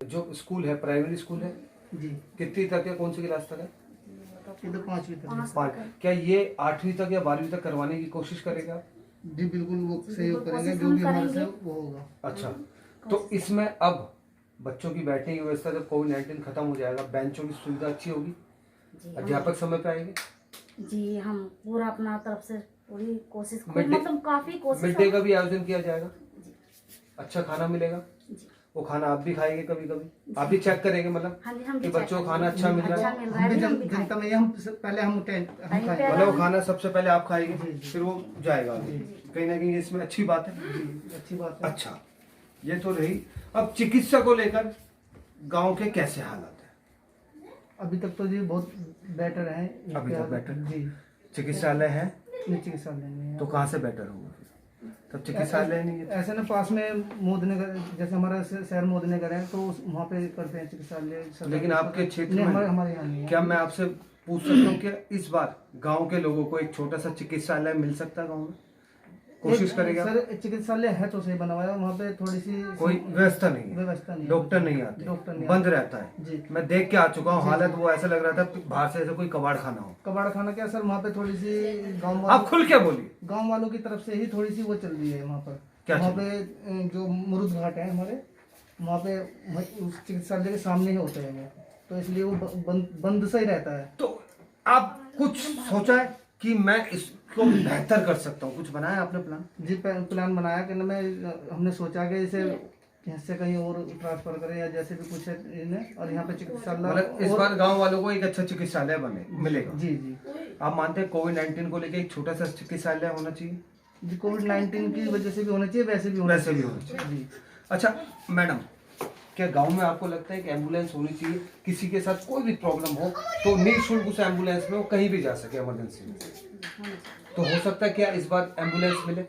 जो स्कूल है primary school है जी। कितनी तक है, कौन सी क्लास तक है? ये तो 5वीं तक है। 5। क्या ये 8वीं तक या 12वीं तक करवाने की कोशिश करेगा? जी बिल्कुल, वो सहयोग करेंगे, कोशिश जो हम भी हमारे से करेंगे। वो होगा। अच्छा, तो इसमें अब बच्चों की बैठने की व्यवस्था जब कोविड-19 खत्म हो जाएगा, बेंचों की सुविधा अच्छी होगी, जी अध्यापक समय पे आएंगे, जी हम पूरा अपना तरफ से पूरी कोशिश मिड डे- मतलब काफी कोशिश मिड डे का भी आयोजन किया जाएगा, जी अच्छा खाना मिलेगा, जी वो खाना आप भी खाएंगे कभी कभी, आप भी चेक करेंगे मतलब हाँ जी हम कि भी बच्चों को check खाना अच्छा मिल रहा अच्छा है, मिल रहा हम है भी हम भी जनता खाएं। में हम पहले हम खाएंगे। मतलब वो खाना सबसे पहले आप खाएंगे जी, जी। फिर वो जाएगा आगे। कहीं ना कहीं इसमें अच्छी बात है। जी अच्छी बात है। अच्छा, ये तो रही। अब चिकित्सा को लेकर गांव के कैसे हालात है? अभी तक तो जी बहुत बेटर है। अभी तक बेटर जी। चिकित्सालय है नहीं, चिकित्सालय नहीं है। तो कहाँ से बेटर होगा? तब चिकित्सालय नहीं है ऐसे ना पास में मोदनगर, जैसे हमारा शहर मोदनगर है, तो वहाँ पे करते हैं चिकित्सालय। लेकिन आपके क्षेत्र नहीं, में हमारे यहाँ नहीं है। क्या मैं आपसे पूछ सकता हूँ कि इस बार गांव के लोगों को एक छोटा सा चिकित्सालय मिल सकता है गांव में? कोशिश करेगा? सर चिकित्सालय है तो सही बना हुआ है, वहाँ पे थोड़ी सी कोई व्यवस्था नहीं है, व्यवस्था नहीं है। डॉक्टर नहीं आते, डॉक्टर नहीं बंद आते। रहता है। जी। मैं देख के आ चुका हूँ जी, हालत, जी। वो ऐसा लग रहा था कि बाहर से ऐसा कोई कबाड़ खाना हो। कबाड़ खाना क्या सर, वहाँ पे थोड़ी सी आप खुल के बोलिए। गांव वालों की तरफ से ही थोड़ी सी वो चल रही है वहाँ पर। क्या वहाँ चल पे जो मुरुद घाट है हमारे, वहाँ पे उस चिकित्सालय के सामने ही होते हैं वो, तो इसलिए वो बंद सा ही रहता है। तो आप कुछ सोचा है कि मैं इसको बेहतर कर सकता हूँ? कुछ बनाया आपने प्लान? जी प्लान बनाया कि मैं हमने सोचा कि इसे यहाँ से कहीं और ट्रांसफर करें या जैसे भी कुछ है इन्हें, और यहाँ पे चिकित्सालय मतलब इस बार गांव वालों को एक अच्छा चिकित्सालय बने मिलेगा। जी जी आप मानते हैं कोविड-19 को लेकर एक छोटा सा चिकित्सालय होना चाहिए? जी, कोविड-19 की वजह से भी होना चाहिए, वैसे भी होना वैसे भी चाहिए। होना चाहिए। जी। अच्छा मैडम, क्या गांव में आपको लगता है कि एम्बुलेंस होनी चाहिए? किसी के साथ कोई भी प्रॉब्लम हो तो निःशुल्क उस एम्बुलेंस में वो कहीं भी जा सके इमरजेंसी में, तो हो सकता है क्या इस बार एम्बुलेंस मिले?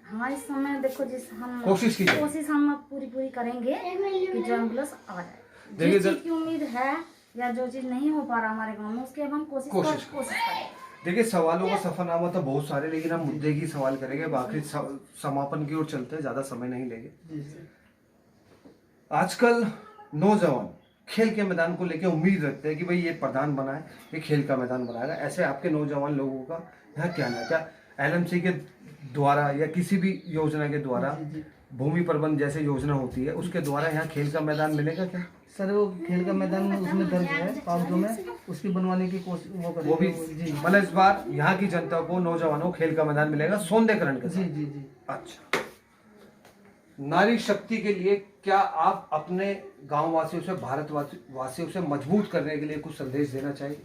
हाँ इस समय देखो जिस हम कोशिश कीजिए। कोशिश हम पूरी करेंगे कि जो एम्बुलेंस आ जाए। देखिए जिस चीज की उम्मीद है या जो चीज नहीं हो पा रहा हमारे गांव में, उसके अब हम कोशिश करेंगे। देखिए सवालों का सफरनामा तो बहुत सारे, लेकिन हम मुद्दे की सवाल करेंगे, बाकी समापन की ओर चलते हैं, ज्यादा समय नहीं लेंगे। जी जी। आजकल नौजवान खेल के मैदान को लेकर उम्मीद रखते हैं कि भाई ये प्रधान बना है, ये खेल का मैदान बनाएगा। ऐसे आपके नौजवान लोगों का यहाँ क्या है? क्या एलएमसी के द्वारा या किसी भी योजना के द्वारा, जी, जी। भूमि प्रबंध जैसे योजना होती है उसके द्वारा यहाँ खेल का मैदान मिलेगा क्या? सर वो खेल का मैदान उसमें दर्ज है कागजों में, उसकी बनवाने की कोशिश वो करेंगे। वो भी जी मतलब इस बार यहाँ की जनता को, नौजवानों को खेल का मैदान मिलेगा सौंदर्यकरण के जी साथ। जी जी। अच्छा, नारी शक्ति के लिए क्या आप अपने गांव वासियों से, भारत वासियों से मजबूत करने के लिए कुछ संदेश देना चाहिए?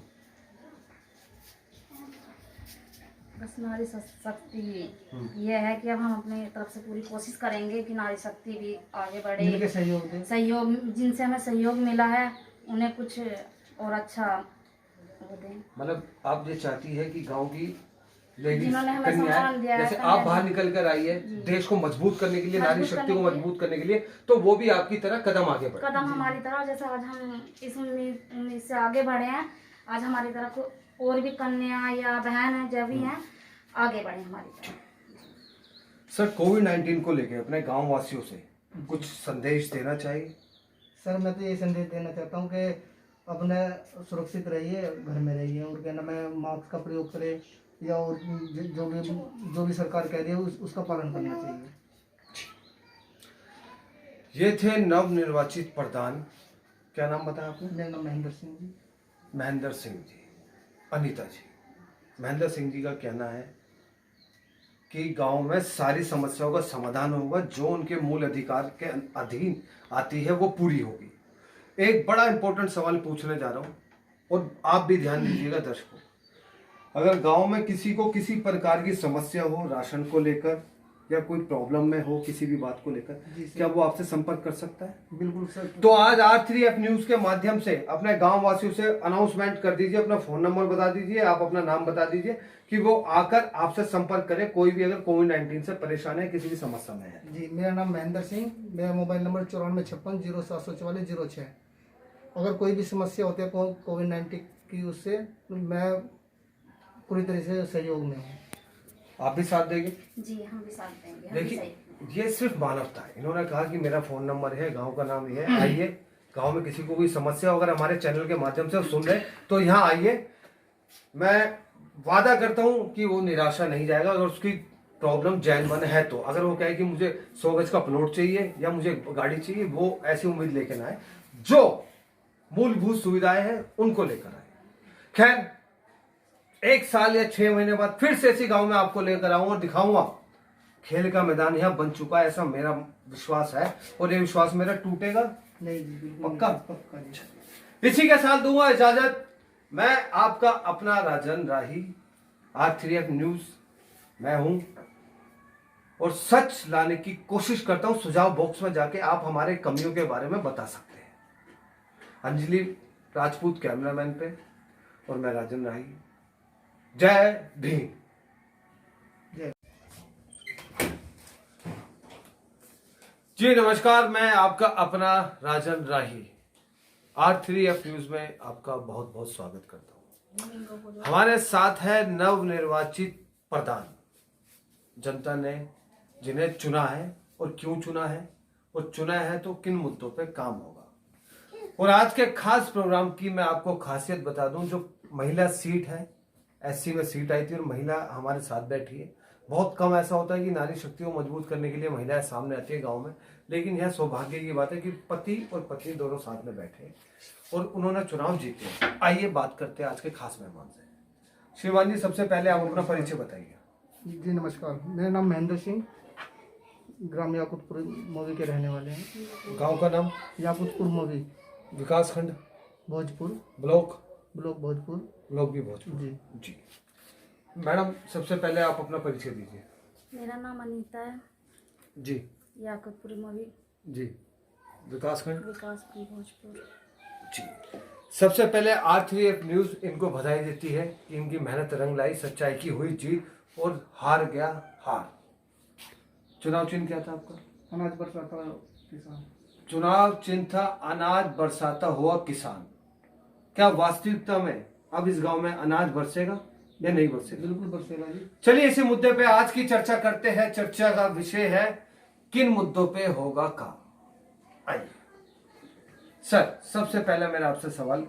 बस नारी शक्ति ये है कि अब हम अपनी तरफ से पूरी कोशिश करेंगे कि नारी शक्ति भी आगे मिलके बढ़े। सहयोग दें। सहयोग जिनसे हमें सहयोग मिला है उन्हें कुछ और अच्छा वो दें। मतलब आप ये चाहती है कि गांव की लेडीज जिन्होंने हमें कन्याएं, सम्मान दिया है, जैसे कन्याएं आप बाहर निकल कर आई है देश को मजबूत करने के लिए, नारी मजबूत शक्ति को करने के मजबूत करने के लिए, तो वो भी आपकी तरह कदम आगे बढ़े। कदम हमारी तरफ, जैसे आज हम इस उम्मीद से आगे बढ़े हैं, आज हमारी तरफ और भी कन्या या बहन है जो भी हैं आगे बढ़े हमारी तरफ। सर कोविड-19 को लेकर अपने गांव वासियों से कुछ संदेश देना चाहिए? सर मैं तो ये संदेश देना चाहता हूँ कि अपने सुरक्षित रहिए, घर में रहिए, और क्या नाम है मास्क का प्रयोग करें, या और जो भी सरकार कह रही है उसका पालन करना चाहिए। ये थे नवनिर्वाचित प्रधान, क्या नाम बताया आपने? मेरा नाम महेंद्र सिंह जी। महेंद्र सिंह जी। अनीता जी, महेंद्र सिंह जी का कहना है कि गांव में सारी समस्याओं का समाधान होगा, जो उनके मूल अधिकार के अधीन आती है वो पूरी होगी। एक बड़ा इंपॉर्टेंट सवाल पूछने जा रहा हूं और आप भी ध्यान दीजिएगा दर्शकों, अगर गांव में किसी को किसी प्रकार की समस्या हो, राशन को लेकर या कोई प्रॉब्लम में हो, किसी भी बात को लेकर, क्या वो आपसे संपर्क कर सकता है? बिल्कुल सर। तो आज R3F न्यूज के माध्यम से अपने गांव वासियों से अनाउंसमेंट कर दीजिए, अपना फोन नंबर बता दीजिए, आप अपना नाम बता दीजिए कि वो आकर आपसे संपर्क करें, कोई भी अगर कोविड-19 से परेशान है, किसी भी समस्या में है। जी मेरा नाम महेंद्र सिंह, मेरा मोबाइल नंबर 945650074406। अगर कोई भी समस्या होती है कोविड-19 की, उससे मैं पूरी तरह से सहयोग में हूँ। आप भी साथ देंगे? जी हम भी साथ देंगे। देखिए ये सिर्फ मानवता है। इन्होंने कहा कि मेरा फोन नंबर है, गांव का नाम ये है, आइए गांव में किसी को कोई समस्या अगर हमारे चैनल के माध्यम से सुन रहे तो यहाँ आइए। मैं वादा करता हूँ कि वो निराशा नहीं जाएगा। अगर उसकी प्रॉब्लम जैन है तो अगर वो कहे कि मुझे 100 गज का प्लॉट चाहिए या मुझे गाड़ी चाहिए, वो ऐसी उम्मीद लेकर ना आए, जो मूलभूत सुविधाएं हैं उनको लेकर आए। खैर 1 साल या 6 महीने बाद फिर से इसी गांव में आपको लेकर आऊंगा और दिखाऊंगा खेल का मैदान यहाँ बन चुका है, ऐसा मेरा विश्वास है और ये विश्वास मेरा टूटेगा नहीं जी, बिल्कुल पक्का? पक्का जी। इसी के साथ दूंगा इजाजत। मैं आपका अपना राजन राही, R3F न्यूज मैं हूं और सच लाने की कोशिश करता हूं। सुझाव बॉक्स में जाके आप हमारे कमियों के बारे में बता सकते हैं। अंजलि राजपूत कैमरामैन पे और मैं राजन राही। जय भीम। जय। जी नमस्कार, मैं आपका अपना राजन राही R3F न्यूज में आपका बहुत बहुत स्वागत करता हूं। हमारे साथ है नवनिर्वाचित प्रधान, जनता ने जिन्हें चुना है और क्यों चुना है और चुना है तो किन मुद्दों पे काम होगा। और आज के खास प्रोग्राम की मैं आपको खासियत बता दूं, जो महिला सीट है, SC में सीट आई थी और महिला हमारे साथ बैठी है। बहुत कम ऐसा होता है कि नारी शक्ति को मजबूत करने के लिए महिलाएं सामने आती है गांव में, लेकिन यह सौभाग्य की बात है कि पति और पत्नी दोनों साथ में बैठे हैं और उन्होंने चुनाव जीते। आइए बात करते हैं आज के खास मेहमान से। श्रीमान जी, सबसे पहले आप अपना परिचय बताइए। जी नमस्कार, मेरा नाम महेंद्र सिंह, ग्राम याकुतपुर मोवी के रहने वाले हैं। गांव का नाम? याकुतपुर मोवी, विकास खंड भोजपुर, ब्लॉक भोजपुर। ब्लॉक भी भोजपुर। जी जी मैडम, सबसे पहले आप अपना परिचय दीजिए। मेरा नाम अनीता है, जी याकुतपुरी मवी, जी विकास खंड विकासपुर भोजपुर। जी। सबसे पहले R3F न्यूज इनको बधाई देती है कि इनकी मेहनत रंग लाई, सच्चाई की हुई जीत और हार गया हार। चुनाव चिन्ह क्या था आपका? अनाज बरसाता किसान। चुनाव चिन्ह था अनाज बरसाता हुआ किसान। क्या वास्तविकता में अब इस गांव में अनाज बरसेगा या नहीं बरसेगा? बिल्कुल बरसेगा जी। चलिए इसी मुद्दे पे आज की चर्चा करते हैं। चर्चा का विषय है किन मुद्दों पे होगा काम। आइए सर, सबसे पहला मेरा आपसे सवाल,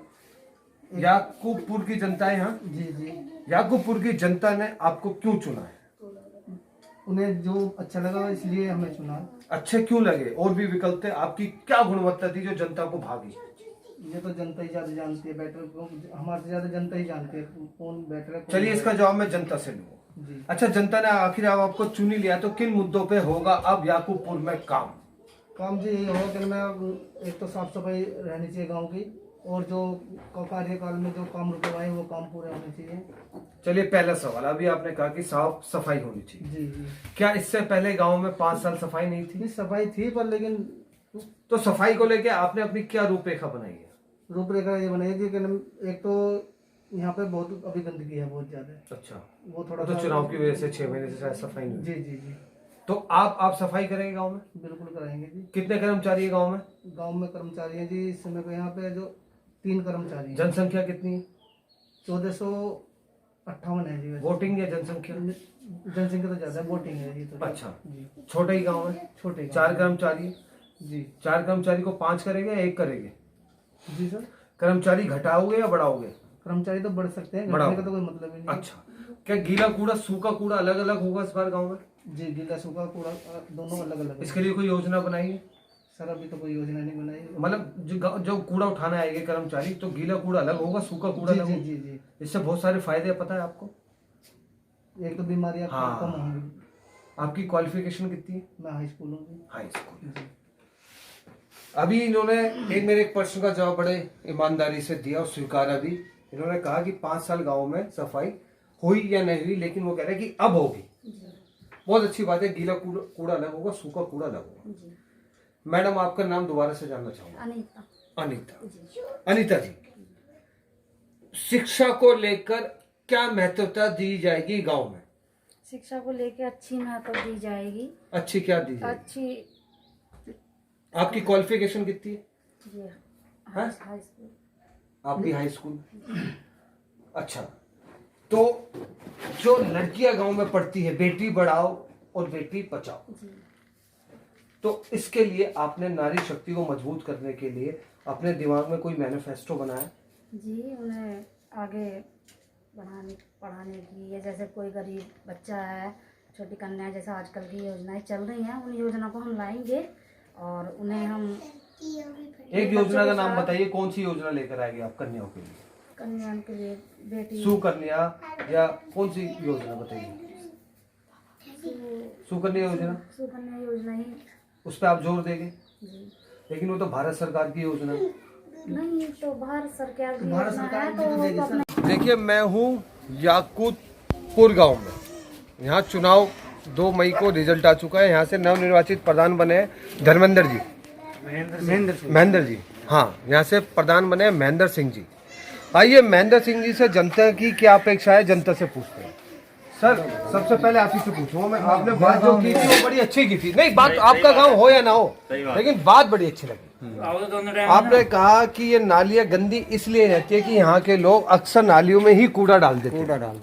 याकूबपुर की जनता है यहाँ, जी जी, याकूबपुर की जनता ने आपको क्यों चुना है? उन्हें जो अच्छा लगा इसलिए हमें चुना। अच्छे क्यों लगे? और भी विकल्प थे, आपकी क्या गुणवत्ता थी जो जनता को भागी? ये तो जनता ही ज्यादा जानती है, बेटर हमारे से ज्यादा जनता ही जानती है कौन बेटर है। चलिए इसका जवाब मैं जनता से लूंगा। जी। अच्छा, जनता ने आखिर अब आपको चुन ही लिया तो किन मुद्दों पे होगा अब याकूबपुर में काम? काम जी यही होगा कि मैं एक तो साफ सफाई रहनी चाहिए गांव की, और जो कार्यकाल में जो काम रुकवाए वो काम पूरे होने चाहिए। चलिए पहला सवाल, अभी आपने कहा कि साफ सफाई होनी चाहिए। जी जी। क्या इससे पहले गांव में 5 साल सफाई नहीं थी? नहीं, सफाई थी पर लेकिन तो सफाई को लेके आपने अपनी क्या रूपरेखा बनाई है? रूपरेखा ये बनाई थी कि एक तो यहाँ पे बहुत अभी गंदगी है, बहुत ज्यादा। अच्छा, वो थोड़ा तो चुनाव की वजह से 6 महीने से शायद सफाई नहीं हुई। जी जी जी, तो आप सफाई करेंगे गांव में? बिल्कुल कराएंगे जी। कितने कर्मचारी है गांव में? गांव में कर्मचारी हैं जी इस समय पे यहाँ पे जो 3 कर्मचारी हैं। जनसंख्या कितनी है? 1458 है जी। वैसे वोटिंग या जनसंख्या? जनसंख्या तो ज्यादा है, वोटिंग है जी तो। अच्छा, जी, छोटे ही गांव है, छोटे 4 कर्मचारी है। जी 4 कर्मचारी को 5 करेंगे या 1 करेंगे? जी सर, कर्मचारी घटाओगे या बढ़ाओगे? कर्मचारी तो बढ़ सकते हैं, बढ़ाओ। घटने का तो कोई मतलब ही नहीं। अच्छा, क्या गीला कूड़ा सूखा कूड़ा अलग अलग होगा इस बार गांव में? जी, गीला सूखा कूड़ा दोनों अलग अलग है। इसके लिए कोई योजना बनाई है? सर अभी तो कोई योजना नहीं बनाई। मतलब जो कूड़ा उठाने आएंगे कर्मचारी, तो गीला कूड़ा अलग होगा, सूखा कूड़ा जी अलग जी होगा। जी जी, इससे बहुत सारे फायदे पता है आपको? एक तो बीमारियां हाँ। कम होंगी। आपकी क्वालिफिकेशन कितनी है? मैं हाई स्कूल हूँ। High school. जी अभी इन्होंने मेरे एक प्रश्न का जवाब बड़े ईमानदारी से दिया और स्वीकारा भी। इन्होंने कहा कि 5 साल गांव में सफाई हुई या नहीं हुई, लेकिन वो कह रहे हैं कि अब होगी। बहुत अच्छी बात है, गीला कूड़ा अलग होगा, सूखा कूड़ा अलग होगा। मैडम, आपका नाम दोबारा से जानना चाहूंगा। अनीता। अनीता। अनीता जी, शिक्षा को लेकर क्या महत्वता दी जाएगी गांव में? शिक्षा को लेके अच्छी महत्व दी जाएगी। अच्छी क्या दी जाएगी? अच्छी। आपकी क्वालिफिकेशन कितनी है? जी, हाँ? High school. आपकी हाई स्कूल। अच्छा, तो जो लड़कियां गांव में पढ़ती है, बेटी बढ़ाओ और बेटी बचाओ, जी, तो इसके लिए आपने नारी शक्ति को मजबूत करने के लिए अपने दिमाग में कोई मैनिफेस्टो बनाया? जी, उन्हें आगे पढ़ाने की, या जैसे कोई गरीब बच्चा है, छोटी कन्या, जैसे आजकल की योजनाएं चल रही हैं, उन योजना को हम लाएंगे और उन्हें हम एक योजना का नाम बताइए, कौन सी योजना लेकर आएंगे आप कन्याओं के लिए? कन्याओं के लिए बेटी सुकन्या या कौन सी योजना बताइए? सुकन्या योजना ही। उस पर आप जोर देंगे? जी लेकिन वो तो भारत सरकार की योजना है। नहीं, तो भारत सरकार की भारत योजना सरकार है, की तो तो वो देगी तो सर। अपने देखिए, मैं हूँ याकूतपुर गांव में। यहाँ चुनाव 2 मई को रिजल्ट आ चुका है। यहाँ से नवनिर्वाचित प्रधान बने हैं धर्मेंद्र जी, महेंद्र जी। हाँ, यहाँ से प्रधान बने हैं महेंद्र सिंह जी। आइए महेंद्र सिंह जी से जनता की क्या अपेक्षा है जनता से पूछते हैं। सर, सबसे पहले आप ही से पूछूंगा मैं, आपने बात जो की थी वो बड़ी अच्छी की थी। नहीं, बात आपका गांव हो या ना हो, लेकिन बात बड़ी अच्छी लगी। आपने कहा कि ये नालियाँ गंदी इसलिए रहती है कि यहाँ के लोग अक्सर नालियों में ही कूड़ा डाल देते हैं।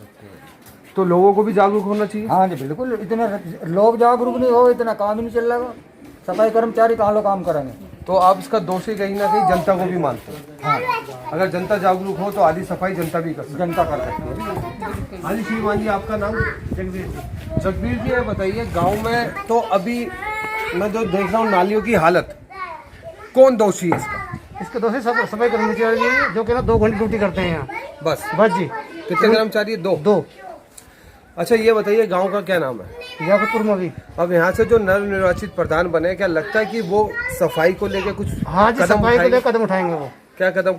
तो लोगों को भी जागरूक होना चाहिए। हाँ जी बिल्कुल, इतना लोग जागरूक नहीं हो, इतना काम ही नहीं चल रहा। सफाई कर्मचारी कहाँ लोग काम करेंगे? तो आप इसका दोषी कहीं ना कहीं जनता को भी मानते हैं। हाँ, अगर जनता जागरूक हो तो आधी सफाई जनता भी कर सकती है। जनता कर सकती है। हाँ जी, श्रीमान जी, आपका नाम? जगदीश जी। जगबीर जी, ये बताइए, गांव में तो अभी मैं जो देख रहा हूँ नालियों की हालत, कौन दोषी है इसका? इसके दोषी सब सफाई कर्मचारी जी, जो कि ना 2 घंटे ड्यूटी करते हैं यहाँ। बस जी। कितने कर्मचारी? 2। अच्छा, ये बताइए, गांव का क्या नाम है? याकूतपुर में भी। अब यहाँ से जो नवनिर्वाचित प्रधान बने, क्या लगता है कि वो सफाई को लेकर कुछ हाँ जी, सफाई के लिए कदम उठाएंगे वो। क्या कदम?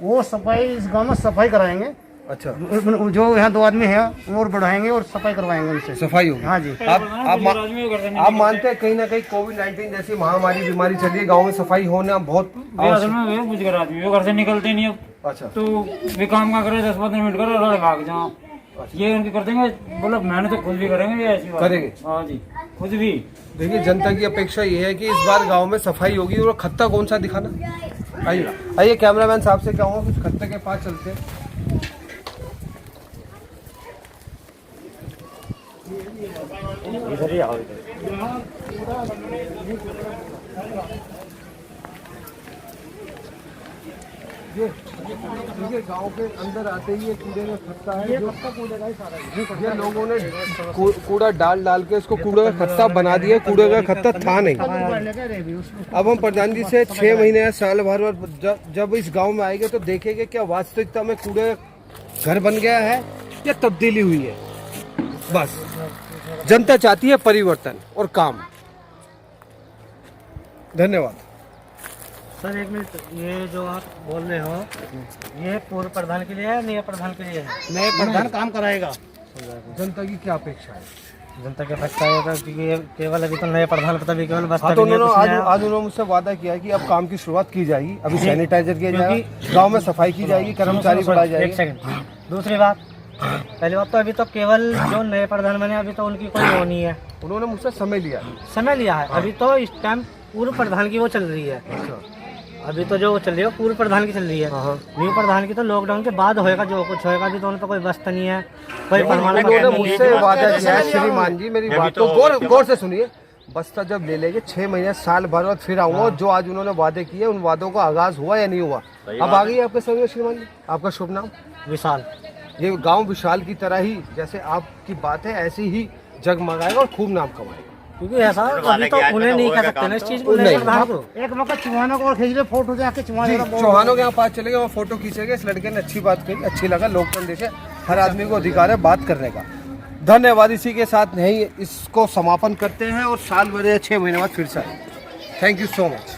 वो सफाई, इस गांव में सफाई कराएंगे। अच्छा, जो यहाँ 2 आदमी हैं वो और बढ़ाएंगे और सफाई करवाएंगे उनसे। सफाई होगी। हाँ जी। आप मानते हैं कहीं ना कहीं कोविड-19 जैसी महामारी बीमारी चली है, गांव में सफाई होना बहुत बुझकर आदमी वो घर से निकलते नहीं अब। अच्छा, तो वे काम का करे 10-15 मिनट करो और भाग जाओ। ये उनके कर देंगे, बोलो मैंने तो खुद भी करेंगे, ये ऐसी बात करेंगे। हाँ जी, खुद भी। देखिए, जनता की अपेक्षा ये है कि इस बार गांव में सफाई होगी। और खत्ता कौन सा दिखाना? आइए कैमरामैन साहब से कहूँगा कुछ खत्ते के पास चलते हैं। इधर ही आओ। देखिए, गांव के अंदर आते ही ये कूड़े में खत्ता है। ये लोगों ने कूड़ा डाल के इसको कूड़े का खत्ता बना दिया। कूड़े का खत्ता था नहीं। अब हम प्रधान जी से 6 महीने या साल भर जब इस गांव में आएंगे तो देखेंगे क्या वास्तविकता में कूड़े घर बन गया है या तब्दीली हुई है। बस जनता चाहती है परिवर्तन और काम। धन्यवाद। सर, 1 मिनट, ये जो आप बोल रहे हो ये पूर्व प्रधान के लिए है, नए प्रधान के लिए है? नए प्रधान काम कराएगा। जनता की क्या अपेक्षा है? जनता के अपेक्षा है कि केवल अभी तो नए प्रधान पता भी केवल हाँ, तो आज उन्होंने मुझसे वादा किया कि अब काम की शुरुआत की जाएगी। अभी सैनिटाइजर किया जाएगा, गांव में सफाई की जाएगी, कर्मचारी बढ़ाए जाएंगे। 1 सेकंड। दूसरी बात, पहली बात तो अभी तो केवल जो नए प्रधान बने अभी तो उनकी कोई वो नहीं है। उन्होंने मुझसे समय लिया है। अभी तो इस टाइम पूर्व प्रधान की वो चल रही है। अभी तो जो चल रही है पूर्व प्रधान की चल रही है। न्यू प्रधान की तो लॉकडाउन के बाद होएगा, जो कुछ होएगा। अभी तो उन पर कोई बस्त नहीं है, कोई प्रमाण पत्र उन्होंने नहीं मुझसे है। वादा किया है। श्रीमान जी, मेरी बात को गौर से सुनिए। बस्ता जब ले लेंगे 6 महीने साल भर बाद फिर आऊंगा। जो आज उन्होंने वादे किए उन वादों का आगाज हुआ या नहीं हुआ, अब आ गई आपके समझ। श्रीमान जी, आपका शुभ नाम? विशाल। ये गांव विशाल की तरह ही जैसे आपकी बात है ऐसी ही जगमगाएगा और खूब नाम कमाएगा। क्योंकि ऐसा अभी तो उन्हें नहीं कह सकते ना इस चीज को। नहीं। एक मौका चुहानों को खींच ले, फोटो जाके चौहानों के यहाँ पास चलेगा, वहाँ फोटो खींचेंगे। इस लड़के ने अच्छी बात कही, अच्छी लगा। लोकतंत्र देश है, हर आदमी को अधिकार है बात करने का। धन्यवाद। इसी के साथ यही इसको समापन करते हैं और साल भर या 6 महीने बाद फिर से आएंगे। Thank you so much.